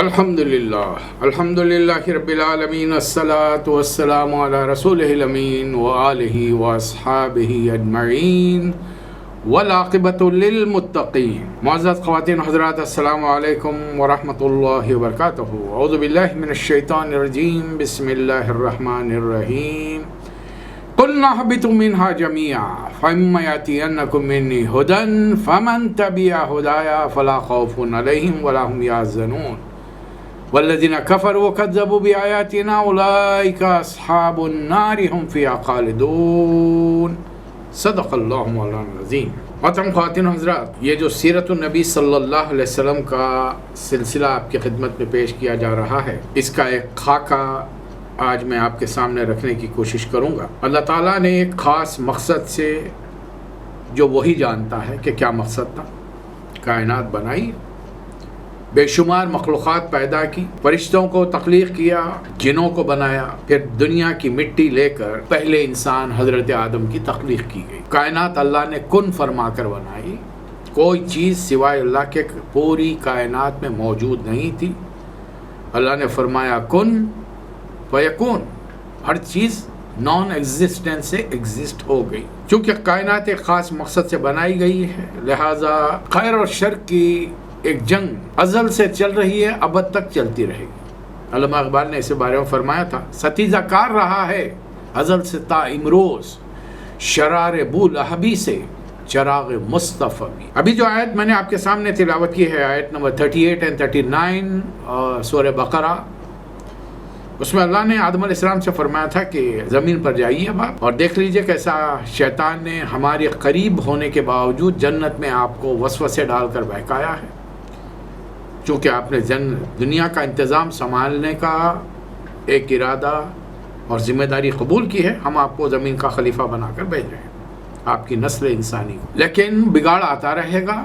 الحمدللہ رب العالمین، الصلاۃ والسلام علی رسولہ الامین وآلہ واصحابہ اجمعین والعاقبۃ للمتقین۔ معزز خواتین حضرات، السلام علیکم ورحمۃ اللہ وبرکاتہ۔ اعوذ باللہ من الشیطان الرجیم، بسم اللہ الرحمن الرحیم۔ قلنا اهبطوا منها جميعا فإما يأتينكم مني هدى فمن تبع هدايا فلا خوف عليهم ولا هم يحزنون والذين كفروا وكذبوا بآياتنا أولئك أصحاب النار هم فيها خالدون۔ صدق اللہ مولانا العظیم۔ محترم خواتین حضرات، یہ جو سیرت النبی صلی اللہ علیہ وسلم کا سلسلہ آپ کی خدمت میں پیش کیا جا رہا ہے، اس کا ایک خاکہ آج میں آپ کے سامنے رکھنے کی کوشش کروں گا۔ اللہ تعالیٰ نے ایک خاص مقصد سے، جو وہی جانتا ہے کہ کیا مقصد تھا، کائنات بنائی، بے شمار مخلوقات پیدا کی، فرشتوں کو تخلیق کیا، جنوں کو بنایا، پھر دنیا کی مٹی لے کر پہلے انسان حضرت آدم کی تخلیق کی گئی۔ کائنات اللہ نے کن فرما کر بنائی، کوئی چیز سوائے اللہ کے پوری کائنات میں موجود نہیں تھی۔ اللہ نے فرمایا کن فیکون، ہر چیز نان ایگزسٹنس سے ایگزسٹ ہو گئی۔ چونکہ کائنات ایک خاص مقصد سے بنائی گئی ہے، لہٰذا خیر اور شر کی ایک جنگ ازل سے چل رہی ہے، ابد تک چلتی رہے گی۔ علامہ اقبال نے اس بارے میں فرمایا تھا، ستیزہ کار رہا ہے ازل سے تا امروز، شرار بو لہبی سے چراغ مصطفیٰ بھی۔ ابھی جو آیت میں نے آپ کے سامنے تلاوت کی ہے، آیت نمبر 38 اور 39 سورہ بقرہ، اس میں اللہ نے آدم علیہ السلام سے فرمایا تھا کہ زمین پر جائیے اب آپ، اور دیکھ لیجئے کیسا شیطان نے ہمارے قریب ہونے کے باوجود جنت میں آپ کو وسوسے ڈال کر بہکایا ہے۔ چونکہ آپ نے دنیا کا انتظام سنبھالنے کا ایک ارادہ اور ذمہ داری قبول کی ہے، ہم آپ کو زمین کا خلیفہ بنا کر بھیج رہے ہیں، آپ کی نسل انسانی کو۔ لیکن بگاڑ آتا رہے گا،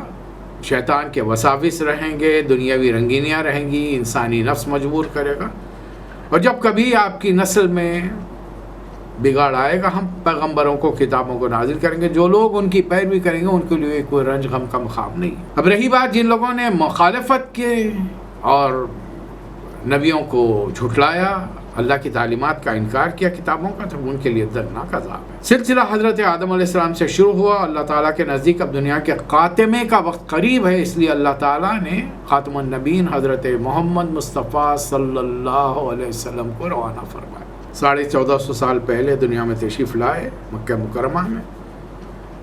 شیطان کے وساوس رہیں گے، دنیاوی رنگینیاں رہیں گی، انسانی نفس مجبور کرے گا، اور جب کبھی آپ کی نسل میں بگاڑ آئے گا، ہم پیغمبروں کو، کتابوں کو نازل کریں گے، جو لوگ ان کی پیروی کریں گے ان کے لیے کوئی رنج غم کا مقام نہیں۔ اب رہی بات جن لوگوں نے مخالفت کی اور نبیوں کو جھٹلایا، اللہ کی تعلیمات کا انکار کیا، کتابوں کا، تو ان کے لیے دردناک عذاب ہے۔ سلسلہ حضرت آدم علیہ السلام سے شروع ہوا۔ اللہ تعالیٰ کے نزدیک اب دنیا کے خاتمے کا وقت قریب ہے، اس لیے اللہ تعالیٰ نے خاتم النبیین حضرت محمد مصطفیٰ صلی اللہ علیہ وسلم کو روانہ فرمایا۔ 1450 سال پہلے دنیا میں تشریف لائے، مکہ مکرمہ میں،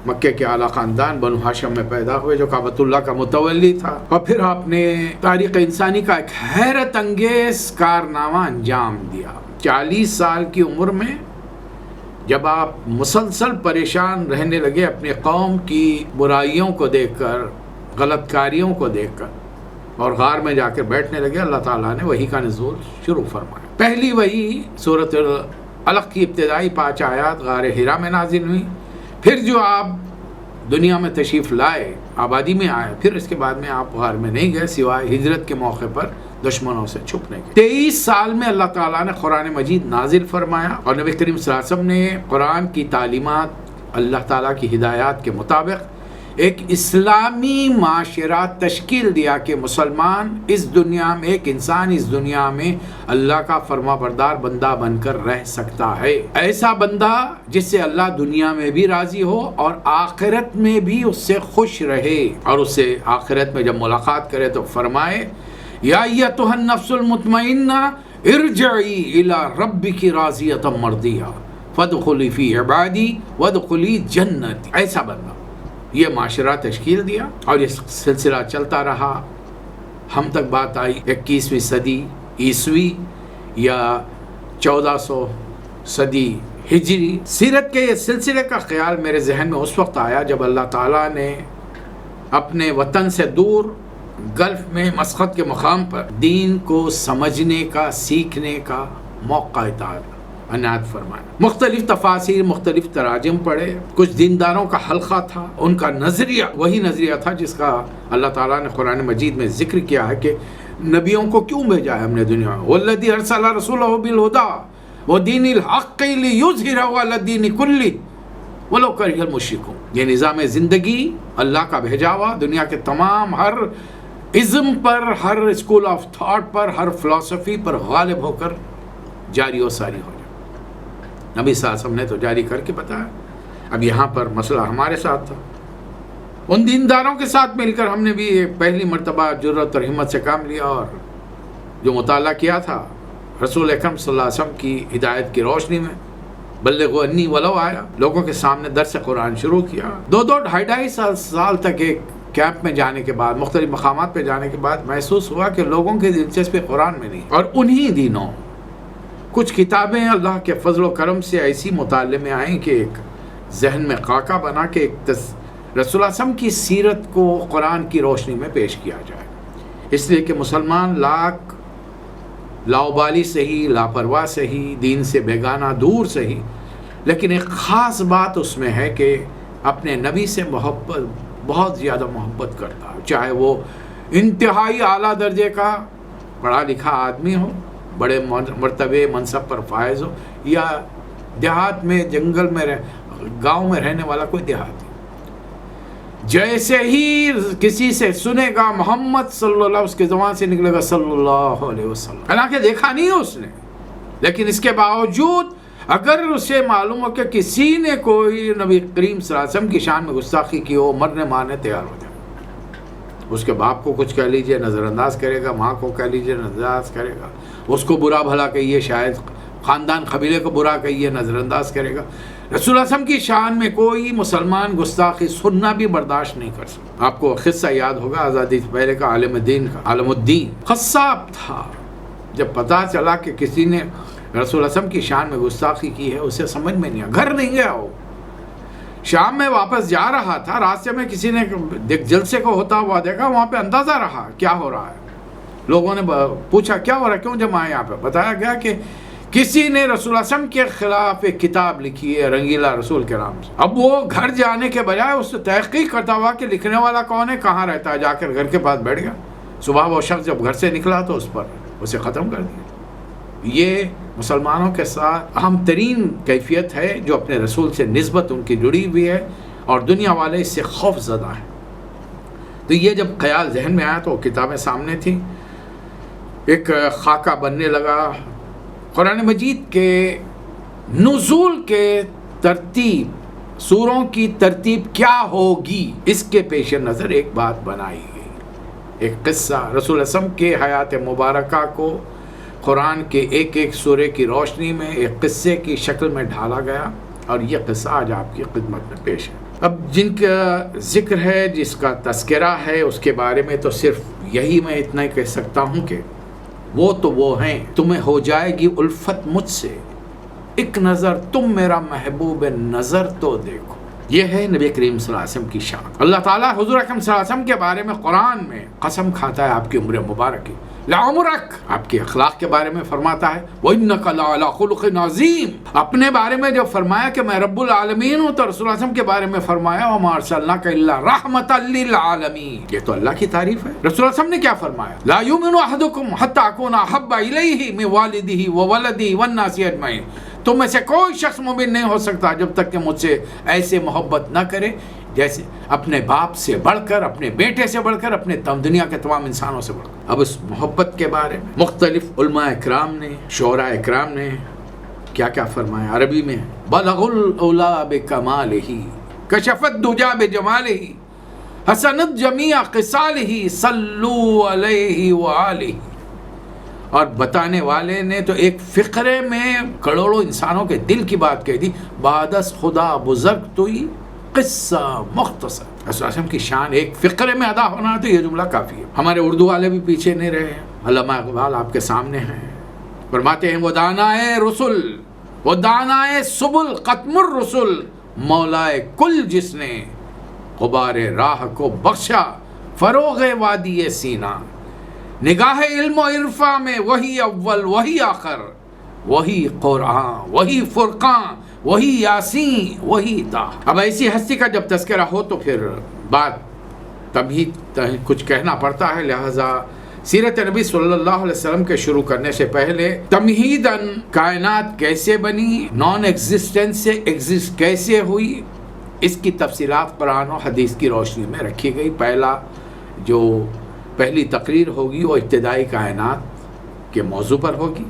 مکہ کے اعلیٰ خاندان بنو ہاشم میں پیدا ہوئے، جو کعبۃ اللہ کا متولی تھا، اور پھر آپ نے تاریخ انسانی کا ایک حیرت انگیز کارنامہ انجام دیا۔ 40 سال کی عمر میں جب آپ مسلسل پریشان رہنے لگے اپنے قوم کی برائیوں کو دیکھ کر، غلط کاریوں کو دیکھ کر، اور غار میں جا کر بیٹھنے لگے، اللہ تعالیٰ نے وحی کا نزول شروع فرمایا۔ پہلی وحی سورۃ العلق کی ابتدائی 5 آیات غار حرا میں نازل ہوئی۔ پھر جو آپ دنیا میں تشریف لائے، آبادی میں آئے، پھر اس کے بعد میں آپ غار میں نہیں گئے سوائے ہجرت کے موقع پر دشمنوں سے چھپنے کے۔ 23 سال میں اللہ تعالیٰ نے قرآن مجید نازل فرمایا، اور نبی کریم صلی اللہ علیہ وسلم نے قرآن کی تعلیمات، اللہ تعالیٰ کی ہدایات کے مطابق ایک اسلامی معاشرہ تشکیل دیا کہ مسلمان اس دنیا میں، ایک انسان اس دنیا میں اللہ کا فرما بردار بندہ بن کر رہ سکتا ہے، ایسا بندہ جس سے اللہ دنیا میں بھی راضی ہو اور آخرت میں بھی اس سے خوش رہے، اور اس سے آخرت میں جب ملاقات کرے تو فرمائے یا ایتھا النفس المطمئنہ ارجعی الی ربک راضیۃ مرضیہ فادخلی فی عبادی وادخلی جنتی۔ ایسا بندہ، یہ معاشرہ تشکیل دیا، اور یہ سلسلہ چلتا رہا، ہم تک بات آئی 21ویں صدی عیسوی یا 1400 صدی ہجری۔ سیرت کے یہ سلسلے کا خیال میرے ذہن میں اس وقت آیا جب اللہ تعالیٰ نے اپنے وطن سے دور گلف میں مسقط کے مقام پر دین کو سمجھنے کا، سیکھنے کا موقع عنایت فرمایا۔ مختلف تفاسیر، مختلف تراجم پڑھے، کچھ دینداروں کا حلقہ تھا، ان کا نظریہ وہی نظریہ تھا جس کا اللہ تعالیٰ نے قرآن مجید میں ذکر کیا ہے کہ نبیوں کو کیوں بھیجا ہے ہم نے دنیا میں، والذی ارسل رسولہ بالہدی ودین الحق لیظہرہ علی الدین کلہ ولو کرہ المشرکون۔ یہ نظام زندگی اللہ کا بھیجا ہوا، دنیا کے تمام ہر ازم پر، ہر اسکول آف تھاٹ پر، ہر فلسفی پر غالب ہو کر جاری و ساری ہو جائے۔ نبی صلی اللہ علیہ وسلم نے تو جاری کر کے بتایا۔ اب یہاں پر مسئلہ ہمارے ساتھ تھا، ان دینداروں کے ساتھ مل کر ہم نے بھی پہلی مرتبہ جرأت اور ہمت سے کام لیا، اور جو مطالعہ کیا تھا رسول اکرم صلی اللہ علیہ وسلم کی ہدایت کی روشنی میں، مبلغ انی ولو آیا، لوگوں کے سامنے درس قرآن شروع کیا۔ 2-2 سال تک ایک کیمپ میں جانے کے بعد، مختلف مقامات پہ جانے کے بعد محسوس ہوا کہ لوگوں کی دلچسپی قرآن میں نہیں، اور انہی دنوں کچھ کتابیں اللہ کے فضل و کرم سے ایسی مطالعے میں آئیں کہ ایک ذہن میں خاکہ بنا کہ ایک رسول اللہ علیہ وسلم کی سیرت کو قرآن کی روشنی میں پیش کیا جائے، اس لیے کہ مسلمان لاؤبالی سے ہی، لاپرواہ سے ہی، دین سے بیگانہ دور سے ہی، لیکن ایک خاص بات اس میں ہے کہ اپنے نبی سے بہت زیادہ محبت کرتا ہے، چاہے وہ انتہائی اعلیٰ درجے کا پڑھا لکھا آدمی ہو، بڑے مرتبے منصب پر فائز ہو، یا دیہات میں جنگل میں گاؤں میں رہنے والا کوئی دیہاتی۔ جیسے ہی کسی سے سنے گا محمد صلی اللہ، اس کے زبان سے نکلے گا صلی اللہ علیہ وسلم، حالانکہ دیکھا نہیں ہے اس نے، لیکن اس کے باوجود اگر اسے معلوم ہو کہ کسی نے کوئی نبی کریم صلی اللہ علیہ وسلم کی شان میں گستاخی کی ہو، مرنے مارنے تیار ہو جائے۔ اس کے باپ کو کچھ کہہ لیجئے نظر انداز کرے گا، ماں کو کہہ لیجئے نظر انداز کرے گا، اس کو برا بھلا کہیے، شاید خاندان قبیلے کو برا کہیے، نظر انداز کرے گا۔ رسول اللہ علیہ وسلم کی شان میں کوئی مسلمان گستاخی سننا بھی برداشت نہیں کر سکتا۔ آپ کو قصہ یاد ہوگا آزادی سے پہلے کا، عالم الدین قصاب تھا۔ جب پتہ چلا کہ کسی نے رسول اللہ علیہ وسلم کی شان میں گستاخی کی ہے، اسے سمجھ میں نہیں آیا، گھر نہیں گیا، وہ شام میں واپس جا رہا تھا، راستے میں کسی نے جلسے کو ہوتا ہوا دیکھا، وہاں پہ اندازہ رہا کیا ہو رہا ہے۔ لوگوں نے پوچھا کیا ہو رہا ہے، کیوں جمع ہے یہاں پہ؟ بتایا گیا کہ کسی نے رسول اللہ علیہ وسلم کے خلاف ایک کتاب لکھی ہے، رنگیلا رسول کے نام سے۔ اب وہ گھر جانے کے بجائے اس سے تحقیق کرتا ہوا کہ لکھنے والا کون ہے، کہاں رہتا ہے، جا کر گھر کے پاس بیٹھ گیا۔ صبح وہ شخص جب گھر سے نکلا تو اس پر اسے ختم کر دیا۔ یہ مسلمانوں کے ساتھ اہم ترین کیفیت ہے جو اپنے رسول سے نسبت ان کی جڑی ہوئی ہے، اور دنیا والے اس سے خوف زدہ ہیں۔ تو یہ جب خیال ذہن میں آیا تو کتابیں سامنے تھیں، ایک خاکہ بننے لگا۔ قرآن مجید کے نزول کے ترتیب، سوروں کی ترتیب کیا ہوگی، اس کے پیش نظر ایک بات بنائی گئی، ایک قصہ رسول اللہ علیہ وسلم کے حیات مبارکہ کو قرآن کے ایک ایک سورے کی روشنی میں ایک قصے کی شکل میں ڈھالا گیا، اور یہ قصہ آج آپ کی خدمت میں پیش ہے۔ اب جن کا ذکر ہے، جس کا تذکرہ ہے، اس کے بارے میں تو صرف یہی میں اتنا ہی کہہ سکتا ہوں کہ وہ تو وہ ہیں، تمہیں ہو جائے گی الفت مجھ سے، ایک نظر تم میرا محبوب نظر تو دیکھو۔ یہ ہے نبی کریم صلی اللہ علیہ وسلم کی شان۔ اللہ تعالیٰ حضور اکرم صلی اللہ علیہ وسلم کے بارے میں قرآن میں قسم کھاتا ہے آپ کی عمر مبارک کی، لعمرک، آپ کے اخلاق کے بارے میں فرماتا ہے وَإِنَّكَ لَعَلَىٰ خُلُقٍ عَظِيمٍ۔ اپنے بارے میں جب فرمایا کہ میں رب العالمین ہوں، تو رسول اللہ علیہ وسلم کے بارے میں فرمایا وَمَا أَرْسَلْنَاكَ إِلَّا رَحْمَةً لِّلْعَالَمِينَ۔ یہ تو اللہ کی تعریف ہے۔ رسول اللہ علیہ وسلم نے کیا فرمایا؟ لَا يُؤْمِنُ أَحَدُكُمْ حَتَّىٰ أَكُونَ أَحَبَّ إِلَيْهِ مِن وَالِدِهِ وَوَلَدِهِ وَالنَّاسِ أَجْمَعِينَ۔ تم میں سے کوئی شخص مومن نہیں ہو سکتا جب تک کہ مجھ سے ایسے محبت نہ کرے جیسے اپنے باپ سے بڑھ کر، اپنے بیٹے سے بڑھ کر، اپنے دنیا کے تمام انسانوں سے بڑھ کر۔ اب اس محبت کے بارے میں مختلف علماء اکرام نے، شعراء اکرام نے کیا کیا فرمایا عربی میں؟ بلغ العلا بکمالہ، کشف الدجا بجمالہ، حسنت جمیع خصالہ، صلوا علیہ وآلہ۔ اور بتانے والے نے تو ایک فقرے میں کروڑوں انسانوں کے دل کی بات کہہ دی، بعد از خدا بزرگ توئی قصہ مختصر۔ رسول اللہ علیہ وسلم کی شان ایک فقرے میں ادا ہونا تو یہ جملہ کافی ہے۔ ہمارے اردو والے بھی پیچھے نہیں رہے ہیں، علامہ اقبال آپ کے سامنے ہیں، فرماتے ہیں وہ دانائے رسول، وہ دانائے سبل، ختم الرسل، مولائے کل، جس نے غبار راہ کو بخشا، فروغ وادی سینہ، نگاہ علم و عرفاں میں وہی اول وہی آخر، وہی قرآن وہی فرقان وہی یاسین وہی تا۔ اب ایسی ہستی کا جب تذکرہ ہو تو پھر بات تبھی کچھ کہنا پڑتا ہے، لہذا سیرت نبی صلی اللہ علیہ وسلم کے شروع کرنے سے پہلے تمہیداً کائنات کیسے بنی، نان ایگزسٹنس سے ایگزسٹ کیسے ہوئی، اس کی تفصیلات قرآن و حدیث کی روشنی میں رکھی گئی۔ پہلا جو پہلی تقریر ہوگی وہ ابتدائی کائنات کے موضوع پر ہوگی،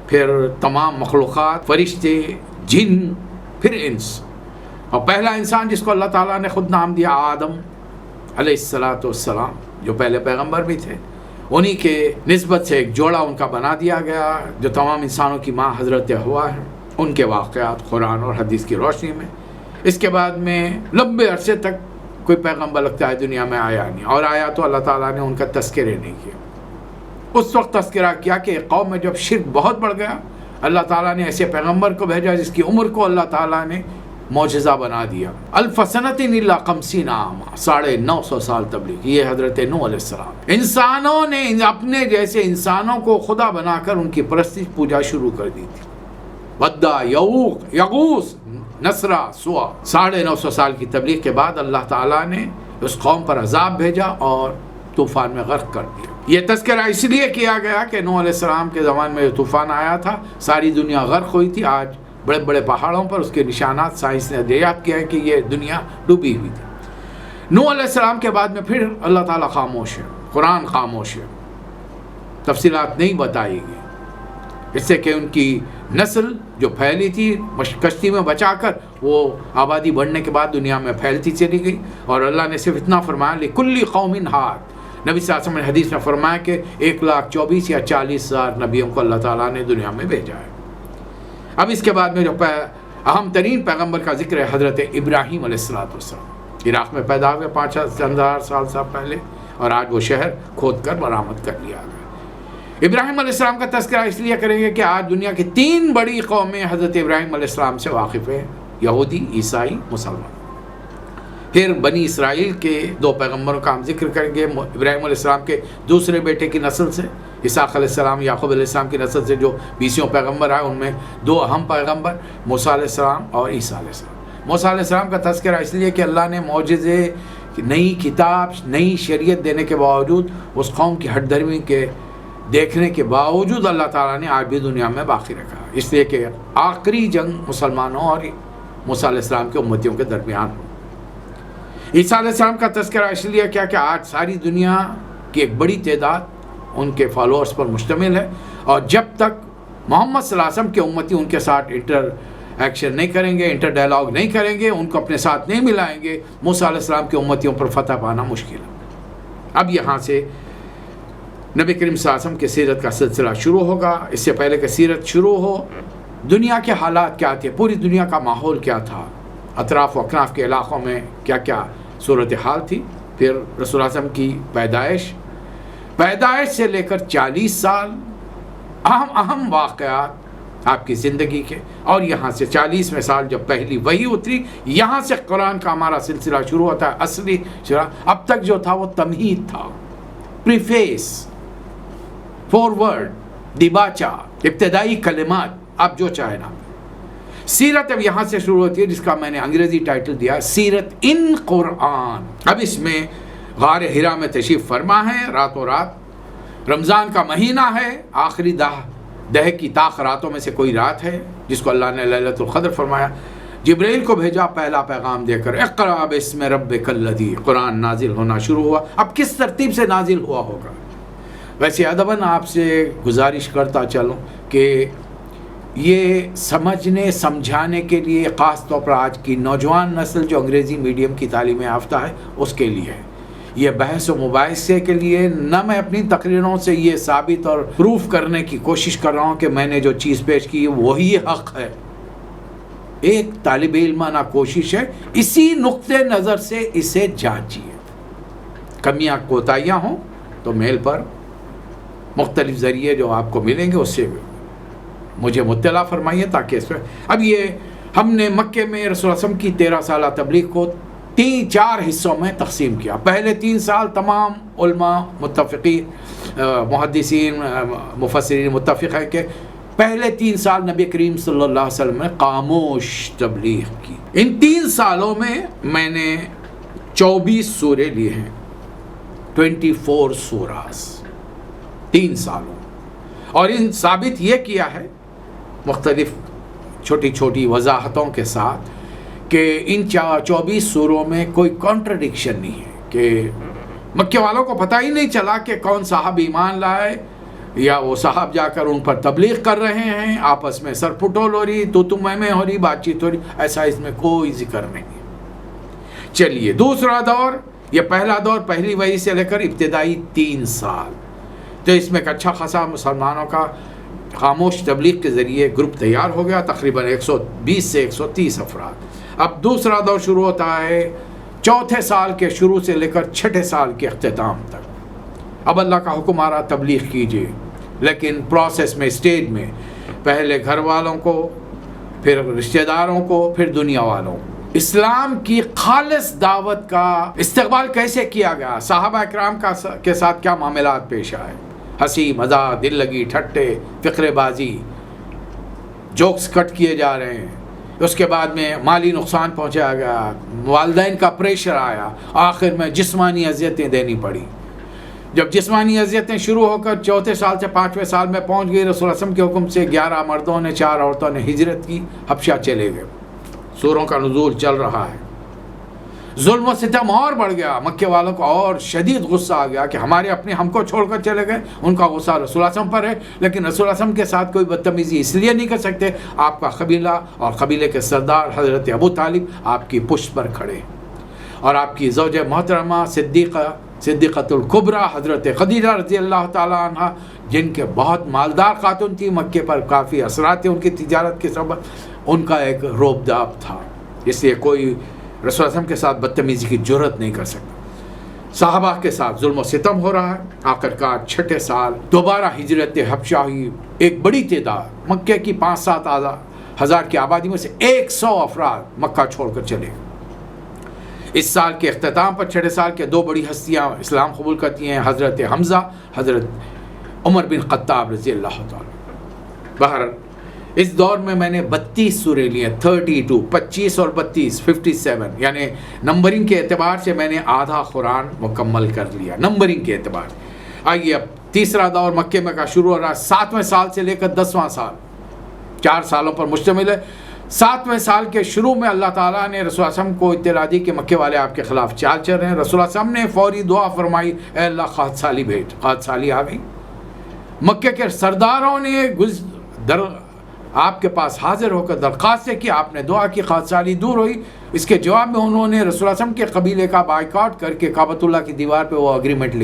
پھر تمام مخلوقات، فرشتے، جن، پھر انس، اور پہلا انسان جس کو اللہ تعالیٰ نے خود نام دیا آدم علیہ السلام، جو پہلے پیغمبر بھی تھے، انہی کے نسبت سے ایک جوڑا ان کا بنا دیا گیا جو تمام انسانوں کی ماں حضرت ہوا ہے، ان کے واقعات قرآن اور حدیث کی روشنی میں۔ اس کے بعد میں لمبے عرصے تک کوئی پیغمبر لگتا ہے دنیا میں آیا نہیں، اور آیا تو اللہ تعالیٰ نے ان کا تذکرہ نہیں کیا۔ اس وقت تذکرہ کیا کہ ایک قوم میں جب شرک بہت بڑھ گیا، اللہ تعالیٰ نے ایسے پیغمبر کو بھیجا جس کی عمر کو اللہ تعالیٰ نے معجزہ بنا دیا۔ الف سنۃ الا 50 عاما، 950 سال تبلیغ، یہ حضرت نوح علیہ السلام۔ انسانوں نے اپنے جیسے انسانوں کو خدا بنا کر ان کی پرستش پوجا شروع کر دی تھی۔ ودّا، یعوق، یغوث، نصرہ، سوا، 950 سال کی تبلیغ کے بعد اللہ تعالیٰ نے اس قوم پر عذاب بھیجا اور طوفان میں غرق کر دیا۔ یہ تذکرہ اس لیے کیا گیا کہ نوح علیہ السلام کے زمانے میں جو طوفان آیا تھا، ساری دنیا غرق ہوئی تھی۔ آج بڑے بڑے پہاڑوں پر اس کے نشانات سائنس نے دریافت کیا ہے کہ یہ دنیا ڈوبی ہوئی تھی۔ نوح علیہ السلام کے بعد میں پھر اللہ تعالیٰ خاموش ہے، قرآن خاموش ہے، تفصیلات نہیں بتائی گئی، اس سے کہ ان کی نسل جو پھیلی تھی کشتی میں بچا کر، وہ آبادی بڑھنے کے بعد دنیا میں پھیلتی چلی گئی، اور اللہ نے صرف اتنا فرمایا لِكُلِّ قَوْمٍ هَادٍ۔ نبی صلی اللہ علیہ وسلم نے حدیث میں فرمایا کہ 1,24,000 یا 40,000 نبیوں کو اللہ تعالیٰ نے دنیا میں بھیجا ہے۔ اب اس کے بعد میں جو اہم ترین پیغمبر کا ذکر ہے حضرت ابراہیم علیہ السلام۔ عراق میں پیدا ہوئے 5,000 سال سے پہلے، اور آج وہ شہر کھود کر برآمد کر لیا گیا۔ ابراہیم علیہ السلام کا تذکرہ اس لیے کریں گے کہ آج دنیا کی 3 بڑی قومیں حضرت ابراہیم علیہ السلام سے واقف ہیں، یہودی، عیسائی، مسلمان۔ پھر بنی اسرائیل کے 2 پیغمبروں کا ہم ذکر کریں گے، ابراہیم علیہ السلام کے دوسرے بیٹے کی نسل سے، اسحاق علیہ السلام، یعقوب علیہ السلام کی نسل سے جو 20 پیغمبر آئے، ان میں 2 اہم پیغمبر موسیٰ علیہ السلام اور عیسیٰ علیہ السلام۔ موسیٰ علیہ السلام کا تذکرہ اس لیے کہ اللہ نے معجزے، نئی کتاب، نئی شریعت دینے کے باوجود، اس قوم کی ہٹ دھرمی کے دیکھنے کے باوجود اللہ تعالیٰ نے آج بھی دنیا میں باقی رکھا، اس لیے کہ آخری جنگ مسلمانوں اور موسیٰ علیہ السلام کے امتیوں کے درمیان ہو۔ عیسیٰ علیہ السلام کا تذکرہ اس لیے کیا کہ آج ساری دنیا کی ایک بڑی تعداد ان کے فالوورز پر مشتمل ہے، اور جب تک محمد صلی اللہ علیہ وسلم کے امتی ان کے ساتھ انٹر ایکشن نہیں کریں گے، انٹر ڈائلاگ نہیں کریں گے، ان کو اپنے ساتھ نہیں ملائیں گے، موسیٰ علیہ السلام کے امتیوں پر فتح پانا مشکل ہے۔ اب یہاں سے نبی کریم صلی اللہ علیہ وسلم کے سیرت کا سلسلہ شروع ہوگا۔ اس سے پہلے کہ سیرت شروع ہو، دنیا کے حالات کیا تھے، پوری دنیا کا ماحول کیا تھا، اطراف و اکناف کے علاقوں میں کیا کیا صورتحال تھی، پھر رسول اللہ علیہ وسلم کی پیدائش سے لے کر 40 سال اہم واقعات آپ کی زندگی کے، اور یہاں سے 40ویں سال جب پہلی وحی اتری، یہاں سے قرآن کا ہمارا سلسلہ شروع ہوتا ہے۔ اصلی اب تک جو تھا وہ تمہید تھا، پریفیس، فورورڈ، دیباچہ، ابتدائی کلمات، آپ جو چاہیں نا۔ سیرت اب یہاں سے شروع ہوتی ہے، جس کا میں نے انگریزی ٹائٹل دیا سیرت ان قرآن۔ اب اس میں غار حرا میں تشریف فرما ہے، راتوں رات رمضان کا مہینہ ہے، آخری دہ کی طاق راتوں میں سے کوئی رات ہے جس کو اللہ نے لیلۃ القدر فرمایا۔ جبرائیل کو بھیجا پہلا پیغام دے کر، اقرأ باسم ربک الذی، قرآن نازل ہونا شروع ہوا۔ اب کس ترتیب سے نازل ہوا ہوگا؟ ویسے ادباً آپ سے گزارش کرتا چلوں کہ یہ سمجھنے سمجھانے کے لیے، خاص طور پر آج کی نوجوان نسل جو انگریزی میڈیم کی تعلیم یافتہ ہے، اس کے لیے ہے۔ یہ بحث و مباحثے کے لیے نہ میں اپنی تقریروں سے یہ ثابت اور پروف کرنے کی کوشش کر رہا ہوں کہ میں نے جو چیز پیش کی وہی حق ہے۔ ایک طالب علمانہ کوشش ہے، اسی نقطۂ نظر سے اسے جانچیے۔ کمیاں کوتاہیاں ہوں تو میل پر مختلف ذریعے جو آپ کو ملیں گے اس سے مجھے مطلع فرمائیے، تاکہ اس پہ اب یہ ہم نے مکے میں رسول اللہ علیہ وسلم کی 13 سالہ تبلیغ کو 4 حصوں میں تقسیم کیا۔ پہلے 3 سال تمام علماء متفقین، محدثین، مفسرین متفق ہیں کہ پہلے 3 سال نبی کریم صلی اللہ علیہ وسلم نے خاموش تبلیغ کی۔ ان 3 سالوں میں نے 24 سورے لیے ہیں، 24 سوراز 3 سالوں، اور ان ثابت یہ کیا ہے مختلف چھوٹی چھوٹی وضاحتوں کے ساتھ کہ ان 24 سوروں میں کوئی کانٹرڈکشن نہیں ہے کہ مکے والوں کو پتہ ہی نہیں چلا کہ کون صاحب ایمان لائے، یا وہ صاحب جا کر ان پر تبلیغ کر رہے ہیں، آپس میں سر پٹول ہو رہی، تو میں ہو رہی، بات چیت ہو رہی، ایسا اس میں کوئی ذکر نہیں۔ چلیے دوسرا دور، یہ پہلا دور پہلی وحی سے لے کر ابتدائی 3 سال، تو اس میں ایک اچھا خاصا مسلمانوں کا خاموش تبلیغ کے ذریعے گروپ تیار ہو گیا، تقریباً 120 سے 130 افراد۔ اب دوسرا دور شروع ہوتا ہے 4تھے سال کے شروع سے لے کر 6ٹھے سال کے اختتام تک۔ اب اللہ کا حکم آ رہا تبلیغ کیجیے، لیکن پروسیس میں، اسٹیج میں، پہلے گھر والوں کو، پھر رشتہ داروں کو، پھر دنیا والوں کو۔ اسلام کی خالص دعوت کا استقبال کیسے کیا گیا، صحابہ اکرام کے ساتھ کیا معاملات پیش آئے، ہنسی مذاق، دل لگی، ٹھٹے، فقرے بازی، جوکس کٹ کیے جا رہے ہیں، اس کے بعد میں مالی نقصان پہنچایا گیا، والدین کا پریشر آیا، آخر میں جسمانی اذیتیں دینی پڑی۔ جب جسمانی اذیتیں شروع ہو کر 4تھے سال سے 5ویں سال میں پہنچ گئی، رسول اللہ صلی اللہ علیہ وسلم کے حکم سے 11 مردوں نے، 4 عورتوں نے ہجرت کی، حبشہ چلے گئے۔ سوروں کا نزول چل رہا ہے، ظلم و ستم اور بڑھ گیا، مکے والوں کو اور شدید غصہ آ گیا کہ ہمارے اپنے ہم کو چھوڑ کر چلے گئے۔ ان کا غصہ رسول اللہ صلی اللہ علیہ وسلم پر ہے، لیکن رسول اللہ صلی اللہ علیہ وسلم کے ساتھ کوئی بدتمیزی اس لیے نہیں کر سکتے، آپ کا قبیلہ اور قبیلے کے سردار حضرت ابو طالب آپ کی پشت پر کھڑے، اور آپ کی زوجہ محترمہ صدیقۃ الکبریٰ حضرت خدیجہ رضی اللہ تعالیٰ عنہ، جن کے بہت مالدار خاتون تھی، مکے پر کافی اثرات تھے ان کی تجارت کے سبب، ان کا ایک روب داب تھا، اس لیے کوئی رسول اللہ صلی اللہ علیہ وسلم کے ساتھ بدتمیزی کی جرت نہیں کر سکتا۔ صحابہ کے ساتھ ظلم و ستم ہو رہا ہے۔ آخرکار 6ٹھے سال دوبارہ ہجرت حبشہ ہوئی، ایک بڑی تعداد، مکے کی 5-7 ہزار کی آبادی میں سے 100 افراد مکہ چھوڑ کر چلے گئے۔ اس سال کے اختتام پر 6ٹھے سال کے 2 بڑی ہستیاں اسلام قبول کرتی ہیں، حضرت حمزہ، حضرت عمر بن خطاب رضی اللہ تعالیٰ۔ بہرحال اس دور میں میں نے 32 سورے لیے، 32، 25 اور 32، 57، یعنی نمبرنگ کے اعتبار سے میں نے آدھا قرآن مکمل کر لیا، نمبرنگ کے اعتبار سے۔ آئیے اب تیسرا دور مکے میں کا شروع ہو رہا ہے، 7ویں سال سے لے کر 10واں سال، 4 سالوں پر مشتمل ہے۔ 7ویں سال کے شروع میں اللہ تعالیٰ نے رسول اللہ صلی اللہ علیہ وسلم کو اطلاع دی کہ مکے والے آپ کے خلاف چال چل رہے ہیں۔ رسول اللہ صلی اللہ علیہ وسلم نے فوری دعا فرمائی، اے اللہ قحط سالی بھیج۔ قحط سالی آ گئی، مکے کے سرداروں نے آپ کے پاس حاضر ہو کر درخواست کی، آپ نے دعا کی، قحط سالی دور ہوئی۔ اس کے جواب میں انہوں نے رسول اللہ صلی اللہ علیہ وسلم کے قبیلے کا بائیکاٹ کر کے کعبۃ اللہ کی دیوار پہ وہ اگریمنٹ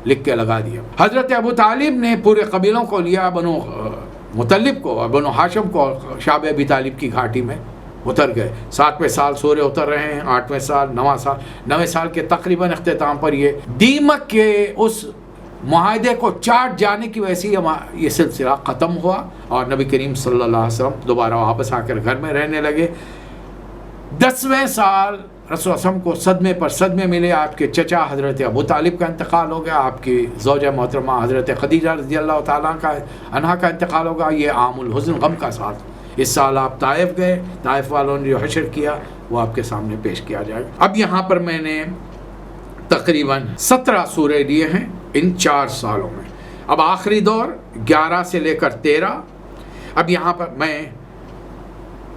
لکھ کے لگا دیا۔ حضرت ابو طالب نے پورے قبیلوں کو لیا، بنو مطلب کو اور بنو ہاشم کو، اور شعب ابی طالب کی گھاٹی میں اتر گئے۔ 7ویں سال سورے اتر رہے ہیں، 8ویں سال، 9ویں سال کے تقریباً اختتام پر یہ دیمک کے اس معاہدے کو چاٹ جانے کی وجہ سے یہ سلسلہ ختم ہوا، اور نبی کریم صلی اللہ علیہ وسلم دوبارہ واپس آ کر گھر میں رہنے لگے۔ 10ویں سال رسول اللہ صلی اللہ علیہ وسلم کو صدمے پر صدمے ملے، آپ کے چچا حضرت ابو طالب کا انتقال ہو گیا، آپ کی زوجہ محترمہ حضرت خدیجہ رضی اللہ تعالیٰ عنہا کا انتقال ہو گیا۔ یہ عام الحزن، غم کا سال۔ اس سال آپ طائف گئے، طائف والوں نے جو حشر کیا وہ آپ کے سامنے پیش کیا جائے گا۔ اب یہاں پر میں نے تقریباً 17 سورے لیے ہیں ان 4 سالوں میں۔ اب آخری دور 11 سے لے کر 13، اب یہاں پر میں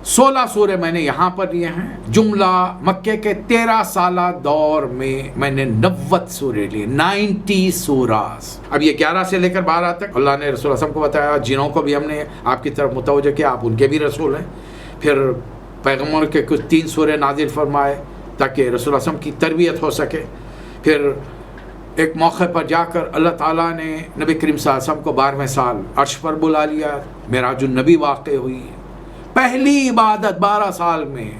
16 سورے میں نے یہاں پر لیے ہیں۔ جملہ مکے کے 13 سالہ دور میں نے 90 سورے لیے، 90 سوراز۔ اب یہ 11 سے لے کر 12 تک اللہ نے رسول اللہ صلی اللہ علیہ وسلم کو بتایا، جنوں کو بھی ہم نے آپ کی طرف متوجہ کیا، آپ ان کے بھی رسول ہیں۔ پھر پیغمبر کے کچھ 3 سورے نازل فرمائے تاکہ رسول اللہ صلی اللہ علیہ وسلم کی تربیت ہو سکے۔ پھر ایک موقع پر جا کر اللہ تعالیٰ نے نبی کریم صلی اللہ علیہ وسلم کو 12ویں سال عرش پر بلا لیا، معراج النبی واقع ہوئی۔ پہلی عبادت 12 سال میں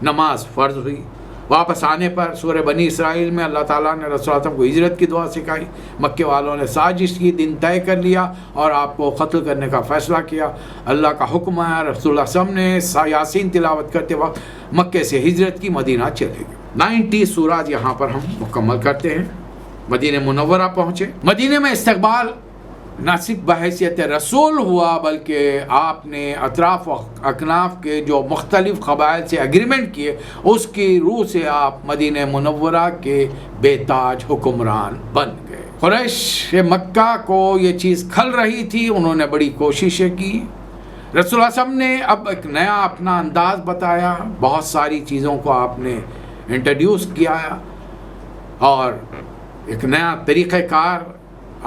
نماز فرض ہوئی۔ واپس آنے پر سورہ بنی اسرائیل میں اللہ تعالیٰ نے رسول اللہ صلی اللہ علیہ وسلم کو ہجرت کی دعا سکھائی۔ مکے والوں نے سازش کی، دن طے کر لیا اور آپ کو قتل کرنے کا فیصلہ کیا۔ اللہ کا حکم آیا، رسول اللہ صلی اللہ علیہ وسلم نے یاسین تلاوت کرتے وقت مکے سے ہجرت کی، مدینہ چلے گئے۔ 90 سورات یہاں پر ہم مکمل کرتے ہیں۔ مدینہ منورہ پہنچے۔ مدینہ میں استقبال نہ صرف بحیثیت رسول ہوا، بلکہ آپ نے اطراف و اکناف کے جو مختلف قبائل سے اگریمنٹ کیے، اس کی روح سے آپ مدینہ منورہ کے بے تاج حکمران بن گئے۔ قریش مکہ کو یہ چیز کھل رہی تھی، انہوں نے بڑی کوششیں کی۔ رسول اللہ صلی اللہ علیہ وسلم نے اب ایک نیا اپنا انداز بتایا، بہت ساری چیزوں کو آپ نے انٹروڈیوس کیا، اور ایک نیا طریقہ کار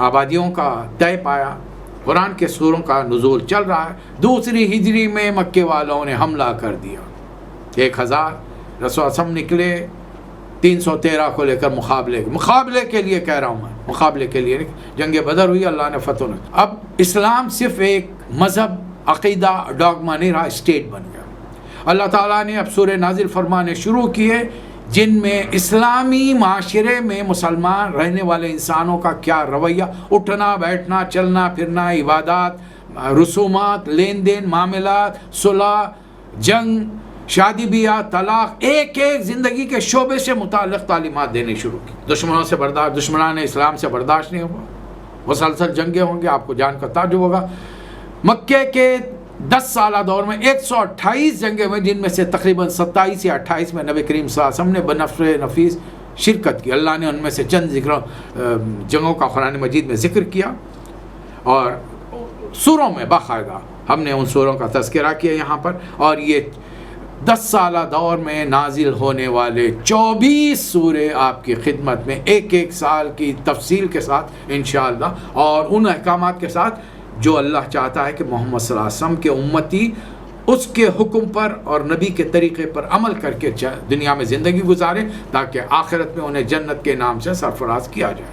آبادیوں کا طے پایا. قرآن کے سوروں کا نزول چل رہا ہے. دوسری ہجری میں مکے والوں نے حملہ کر دیا. 1000 رسول سم نکلے 313 کو لے کر مقابلے کے لیے کہہ رہا ہوں میں, مقابلے کے لیے. جنگ بدر ہوئی, اللہ نے فتح نے. اب اسلام صرف ایک مذہب, عقیدہ, ڈاگما نہیں رہا, اسٹیٹ بن گیا. اللہ تعالیٰ نے اب سورہ نازل فرمانے شروع کیے جن میں اسلامی معاشرے میں مسلمان رہنے والے انسانوں کا کیا رویہ, اٹھنا بیٹھنا, چلنا پھرنا, عبادات, رسومات, لین دین, معاملات, صلح, جنگ, شادی بیاہ, طلاق, ایک ایک زندگی کے شعبے سے متعلق تعلیمات دینے شروع کی. دشمنوں سے برداشت, دشمنان اسلام سے برداشت نہیں ہوا, مسلسل جنگیں ہوں گے, آپ کو جان کر تعجب ہوگا. مکے کے 10 سالہ دور میں 128 جنگیں ہوئیں, جن میں سے تقریباً 27 یا 28 میں نبی کریم صلی اللہ علیہ وسلم نے بنفس نفیس شرکت کی. اللہ نے ان میں سے چند جنگوں کا قرآن مجید میں ذکر کیا, اور سوروں میں باقاعدہ ہم نے ان سوروں کا تذکرہ کیا یہاں پر. اور یہ 10 سالہ دور میں نازل ہونے والے 24 سورے آپ کی خدمت میں ایک ایک سال کی تفصیل کے ساتھ انشاءاللہ, اور ان احکامات کے ساتھ جو اللہ چاہتا ہے کہ محمد صلی اللہ علیہ وسلم کے امتی اس کے حکم پر اور نبی کے طریقے پر عمل کر کے دنیا میں زندگی گزارے, تاکہ آخرت میں انہیں جنت کے نام سے سرفراز کیا جائے.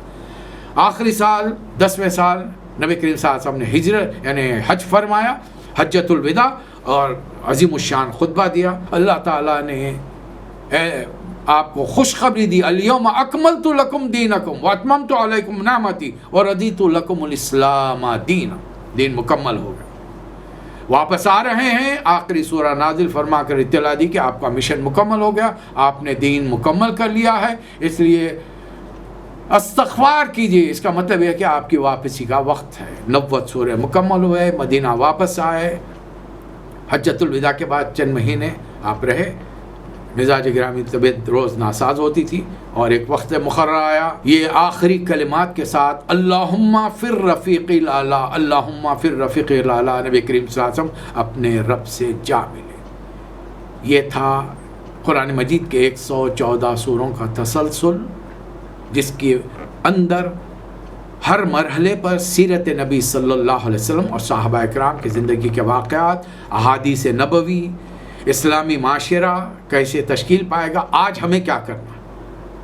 آخری سال 10ویں سال نبی کریم صلی اللہ علیہ وسلم نے ہجرت یعنی حج فرمایا, حجۃ الوداع, اور عظیم الشان خطبہ دیا. اللہ تعالیٰ نے آپ کو خوشخبری دی, الیوم اکملت لکم دینکم واتممت علیکم نعمتی ورضیت لکم الاسلام دینا. دین مکمل ہو گیا. واپس آ رہے ہیں, آخری سورہ نازل فرما کر اطلاع دی کہ آپ کا مشن مکمل ہو گیا, آپ نے دین مکمل کر لیا ہے, اس لیے استغفار کیجئے. اس کا مطلب یہ ہے کہ آپ کی واپسی کا وقت ہے. 90 سورے مکمل ہوئے, مدینہ واپس آئے. حجۃ الوداع کے بعد چند مہینے آپ رہے. مزاج گرامی طبیعت روز ناساز ہوتی تھی, اور ایک وقت مقررہ آیا. یہ آخری کلمات کے ساتھ اللہم فی الرفیق الاعلی, اللہم فی الرفیق الاعلی, نبی کریم صلی اللہ علیہ وسلم اپنے رب سے جا ملے. یہ تھا قرآن مجید کے 114 سوروں کا تسلسل, جس کے اندر ہر مرحلے پر سیرت نبی صلی اللہ علیہ وسلم اور صحابہ اکرام کی زندگی کے واقعات, احادیث نبوی, اسلامی معاشرہ کیسے تشکیل پائے گا, آج ہمیں کیا کرنا,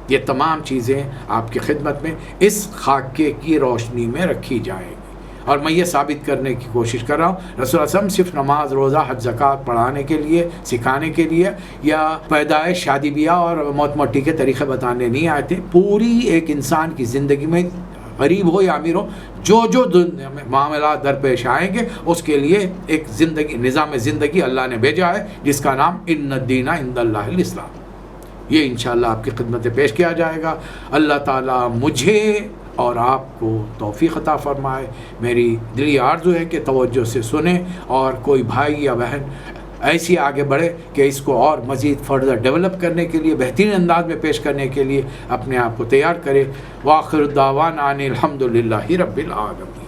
یہ تمام چیزیں آپ کی خدمت میں اس خاکے کی روشنی میں رکھی جائیں گی. اور میں یہ ثابت کرنے کی کوشش کر رہا ہوں, رسول اللہ علیہ وسلم صرف نماز, روزہ, حج, زکوٰۃ پڑھانے کے لیے, سکھانے کے لیے, یا پیدائش, شادی بیاہ اور موت مٹی کے طریقے بتانے نہیں آئے تھے. پوری ایک انسان کی زندگی میں, غریب ہو یا امیر ہو, جو دنیا میں معاملات درپیش آئیں گے, اس کے لیے ایک زندگی, نظام زندگی اللہ نے بھیجا ہے, جس کا نام ان الدین عند اللہ الاسلام. یہ انشاءاللہ آپ کی خدمت پیش کیا جائے گا. اللہ تعالیٰ مجھے اور آپ کو توفیق عطا فرمائے. میری دلی آرزو ہے کہ توجہ سے سنیں, اور کوئی بھائی یا بہن ایسی آگے بڑھے کہ اس کو اور مزید فردر ڈیولپ کرنے کے لیے, بہترین انداز میں پیش کرنے کے لیے اپنے آپ کو تیار کرے. وآخر دعوانا ان الحمد للہ رب العالمین.